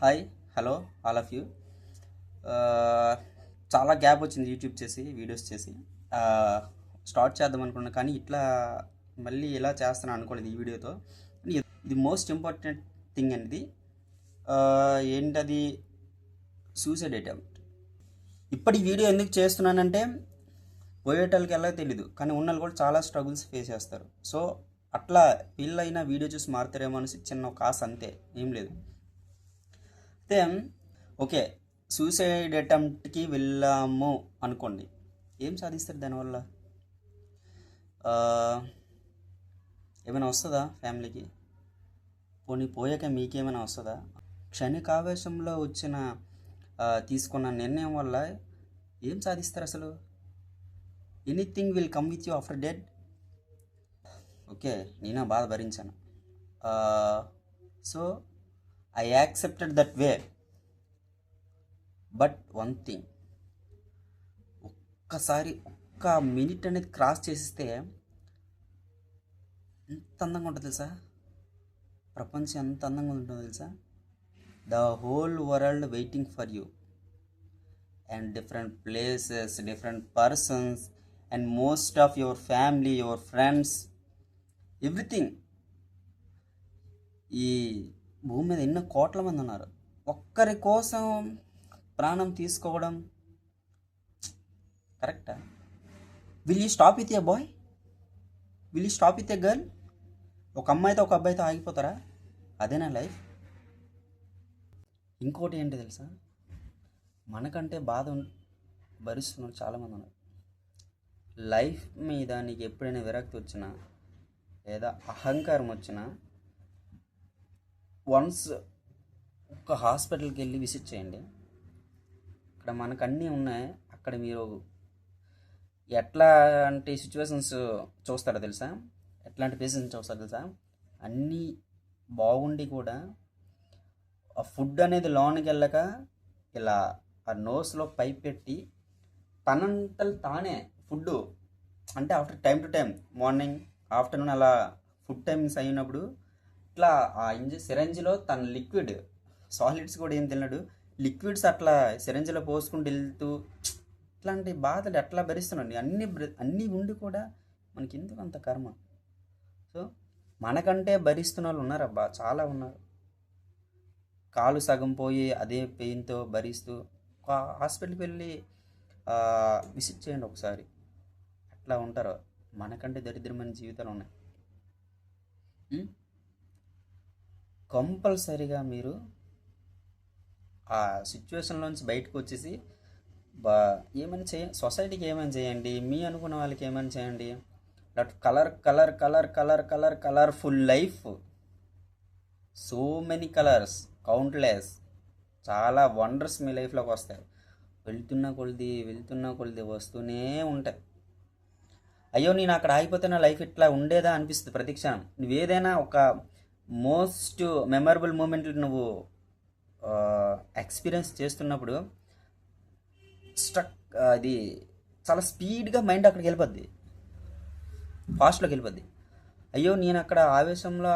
Hi hello all of you. చాలా gap వచ్చింది YouTube చేసి వీడియోస్ చేసి స్టార్ట్ చేద్దాం అనుకున్నా, కానీ ఇట్లా మళ్ళీ ఇలా చేస్తాను అనుకోలేదు ఈ వీడియోతో. ఇది మోస్ట్ ఇంపార్టెంట్ థింగ్ అనేది ఏంటది, సూసైడ్ అటెంప్ట్. ఇప్పటి వీడియో ఎందుకు చేస్తున్నానంటే పోయేటోళ్ళకి ఎలా తెలీదు, కానీ ఉన్నోళ్ళు కూడా చాలా స్ట్రగుల్స్ ఫేస్ చేస్తారు. సో అట్లా వీళ్ళైనా వీడియో చూసి మారుతారేమో అనేసి చిన్న ఒక ఆశ, అంతే, ఏం లేదు. అయితే ఓకే, సూసైడ్ అటెంప్ట్కి వెళ్ళాము అనుకోండి, ఏం సాధిస్తారు దానివల్ల? ఆ, ఏమైనా వస్తుందా ఫ్యామిలీకి? పోనీ పోయాక మీకేమైనా వస్తుందా? క్షణికావేశంలో వచ్చిన తీసుకున్న నిర్ణయం వల్ల ఏం సాధిస్తారు అసలు? Anything will come with you after dead. Okay, నేను బాధ భరించాను. So I accepted that way. But one thing, ఒక్క మినిట్ అనేది క్రాస్ చేసిస్తే ఎంత అందంగా ఉంటుంది తెలుసా? ప్రపంచం ఎంత అందంగా ఉంటుందో తెలుసా? The whole world waiting for you, and different places, different persons, and most of your family, your friends, everything. ఈ భూమి మీద ఎన్నో కోట్ల మంది ఉన్నారు. ఒక్కరి కోసం ప్రాణం తీసుకోవడం కరెక్టా? Will you stop with a boy? Will you stop with a girl? ఒక అమ్మాయితో ఒక అబ్బాయితో ఆగిపోతారా? అదేనా లైఫ్? ఇంకోటి ఏంటి తెలుసా, మనకంటే బాధ భరిస్తున్నారు చాలామంది ఉన్నారు. లైఫ్ మీద నీకు ఎప్పుడైనా విరక్తి వచ్చినా లేదా అహంకారం వచ్చినా వన్స్ ఒక హాస్పిటల్కి వెళ్ళి విజిట్ చేయండి. అక్కడ మనకు అన్నీ ఉన్నాయి. అక్కడ మీరు ఎట్లాంటి సిచ్యువేషన్స్ చూస్తారో తెలుసా? ఎట్లాంటి పేషెంట్స్ చూస్తారో తెలుసా? అన్నీ బాగుండి కూడా ఆ ఫుడ్ అనేది లోనికి వెళ్ళక ఇలా ఆ నోస్లో పైప్ పెట్టి తనంతలు తానే ఫుడ్, అంటే after time to time, morning afternoon అలా ఫుడ్ టైమ్స్ అయినప్పుడు ఇట్లా ఆ సిరంజిలో తన లిక్విడ్, సాలిడ్స్ కూడా ఏం తినడు, లిక్విడ్స్ అట్లా సిరంజిలో పోసుకుంటూ వెళ్తూ ఇట్లాంటి బాధలు ఎట్లా భరిస్తున్నాడు? అన్నీ ఉండి కూడా మనకి ఎందుకు అంత కర్మ? సో మనకంటే భరిస్తున్న వాళ్ళు ఉన్నారబ్బా, చాలా ఉన్నారు. కాలు సగం పోయి అదే పెయిన్తో భరిస్తూ ఒక హాస్పిటల్కి వెళ్ళి విజిట్ చేయండి ఒకసారి. అట్లా ఉంటారు. మనకంటే దరిద్రమైన జీవితాలు ఉన్నాయి. కంపల్సరీగా మీరు ఆ సిచ్యువేషన్లోంచి బయటకు వచ్చేసి ఏమైనా సొసైటీకి ఏమైనా చేయండి, మీ అనుకున్న వాళ్ళకి ఏమైనా చేయండి. That colourful life, so many colours, countless, చాలా వండర్స్ మీ లైఫ్లోకి వస్తాయి. వెళ్తున్న కొలిది వస్తూనే ఉంటాయి. అయ్యో, నేను అక్కడ ఆగిపోతే నా లైఫ్ ఇట్లా ఉండేదా అనిపిస్తుంది ప్రతిక్షణం. నువ్వేదైనా ఒక మోస్ట్ మెమరబుల్ మూమెంట్ నువ్వు ఎక్స్పీరియన్స్ చేస్తున్నప్పుడు అది చాలా స్పీడ్గా మైండ్ అక్కడికి వెళ్ళిపోద్ది, ఫాస్ట్లోకి వెళ్ళిపోద్ది. అయ్యో, నేను అక్కడ ఆవేశంలో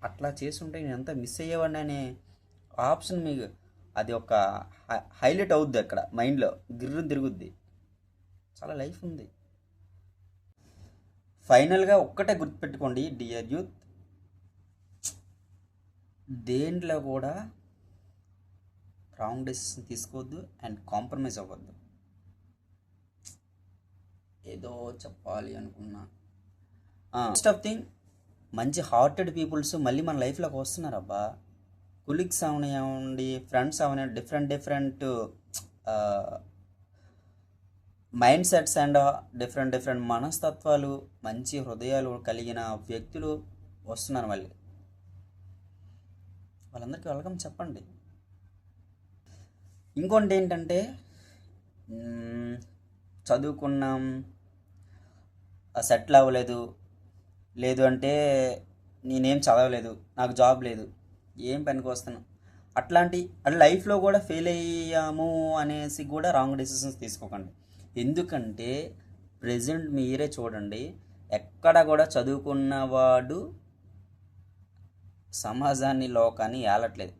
అట్లా చేస్తుంటే నేను ఎంత మిస్ అయ్యేవాడిని అనే ఆప్షన్ మీకు అది ఒక హైలైట్ అవుద్ది అక్కడ మైండ్లో, గిర్రుని తిరుగుద్ది. చాలా లైఫ్ ఉంది. ఫైనల్గా ఒక్కటే గుర్తుపెట్టుకోండి డియర్ యూత్, దేంట్లో కూడా రాంగ్ డెసిషన్ తీసుకోవద్దు అండ్ కాంప్రమైజ్ అవ్వద్దు. ఏదో చెప్పాలి అనుకున్నా. ఫస్ట్ ఆఫ్ థింగ్, మంచి హార్టెడ్ పీపుల్స్ మళ్ళీ మన లైఫ్లోకి వస్తున్నారు అబ్బా. కొలీగ్స్ అవనివ్వండి, ఫ్రెండ్స్ అవనివ్వండి, different mind sets and different మనస్తత్వాలు, మంచి హృదయాలు కలిగిన వ్యక్తులు వస్తున్నారు మళ్ళీ. వాళ్ళందరికీ వెల్కమ్ చెప్పండి. ఇంకోటి ఏంటంటే, చదువుకున్నాం, సెటిల్ అవ్వలేదు, లేదు అంటే నేనేం చదవలేదు, నాకు జాబ్ లేదు, ఏం పనికి వస్తాను, అట్లాంటి లైఫ్లో కూడా ఫెయిల్ అయ్యాము అనేసి కూడా రాంగ్ డెసిషన్స్ తీసుకోకండి. ఎందుకంటే ప్రెజెంట్ మీరే చూడండి, ఎక్కడ కూడా చదువుకున్నవాడు సమాజాన్ని, లోకాన్ని ఏలట్లేదు.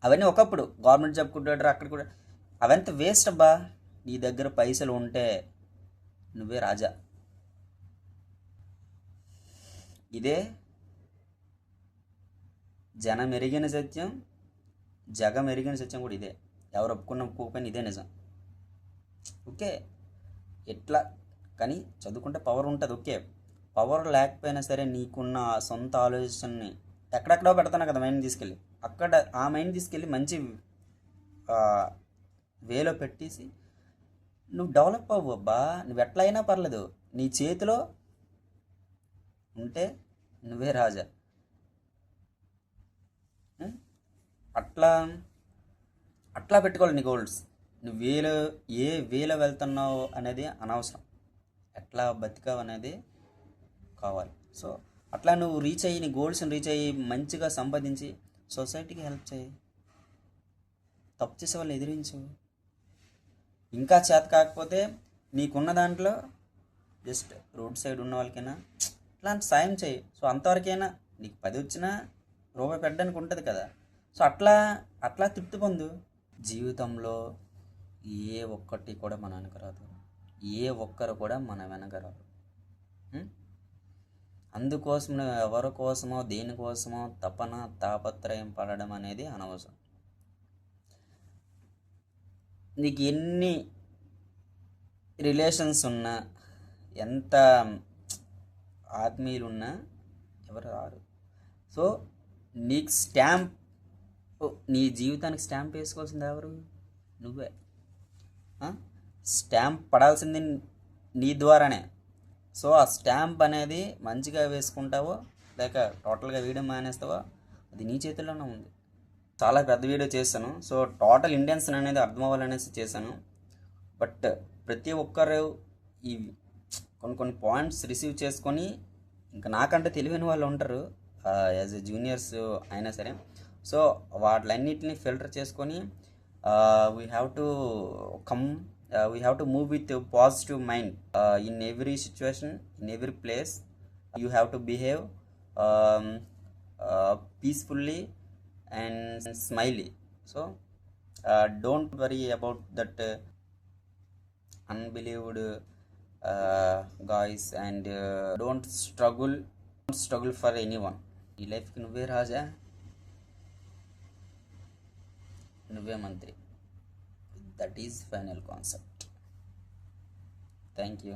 అవన్నీ ఒకప్పుడు గవర్నమెంట్ జాబ్ కొట్టాడు అక్కడ కూడా, అవంతా వేస్ట్ అబ్బా. నీ దగ్గర పైసలు ఉంటే నువ్వే రాజా. ఇదే జనం ఎరిగిన సత్యం, జగం ఎరిగిన సత్యం కూడా ఇదే. ఎవరు ఒప్పుకోకపోయినా ఇదే నిజం. ఓకే, ఎట్లా కానీ చదువుకుంటే పవర్ ఉంటుంది. ఓకే, పవర్ లేకపోయినా సరే నీకున్న సొంత ఆలోచనని ఎక్కడెక్కడో పెడతాను కదా మైండ్ తీసుకెళ్ళి, అక్కడ ఆ మైండ్ తీసుకెళ్ళి మంచి వేలో పెట్టేసి నువ్వు డెవలప్ అవ్వు అబ్బా. నువ్వు ఎట్లా అయినా పర్లేదు, నీ చేతిలో ఉంటే నువ్వే రాజా. ఉం? అట్లా అట్లా పెట్టుకోవాలి నీ గోల్స్. నువ్వు ఏ వేలో వెళ్తున్నావు అనేది అనవసరం, ఎట్లా బతికావు అనేది కావాలి. సో అట్లా నువ్వు రీచ్ అయ్యి, నీ గోల్స్ని రీచ్ అయ్యి మంచిగా సంపాదించి సొసైటీకి హెల్ప్ చేయి. తప్పు చేసే వాళ్ళని ఎదిరించు. ఇంకా చేత కాకపోతే నీకున్న దాంట్లో జస్ట్ రోడ్ సైడ్ ఉన్న వాళ్ళకైనా ఇట్లాంటి సాయం చేయి. సో అంతవరకైనా నీకు 10 వచ్చినా రూపాయి పెట్టడానికి ఉంటుంది కదా. సో అట్లా అట్లా తృప్తి పొందు. జీవితంలో ఏ ఒక్కటి కూడా మన వెనక రాదు, ఏ ఒక్కరు కూడా మన వెనక రాదు. అందుకోసం నువ్వు ఎవరి కోసమో దేనికోసమో తపన తాపత్రయం పడడం అనేది అనవసరం. నీకు ఎన్ని రిలేషన్స్ ఉన్నా, ఎంత ఆత్మీయులున్నా ఎవరు రారు. సో నీకు స్టాంప్, నీ జీవితానికి స్టాంప్ వేసుకోవాల్సింది ఎవరు? నువ్వే. స్టాంప్ పడాల్సింది నీ ద్వారానే. సో ఆ స్టాంప్ అనేది మంచిగా వేసుకుంటావో లేక టోటల్గా వేయడం మానేస్తావో అది నీ చేతిలోనే ఉంది. చాలా పెద్ద వీడియో చేశాను. సో టోటల్ ఇండియన్స్ అనేది అర్థం అవ్వాలనేసి చేశాను. బట్ ప్రతి ఒక్కరు ఈ కొన్ని పాయింట్స్ రిసీవ్ చేసుకొని, ఇంకా నాకంటే తెలివైన వాళ్ళు ఉంటారు యాజ్ ఎ జూనియర్స్ అయినా సరే. సో వాటిలన్నిటిని ఫిల్టర్ చేసుకొని we have to move with positive mind in every situation, in every place. You have to behave peacefully and smiley. So don't worry about that unbelieved guys, and don't struggle for anyone. ఈ లైఫ్కి నువ్వే రాజా, నువ్వే మంత్రి. That is final concept. Thank you.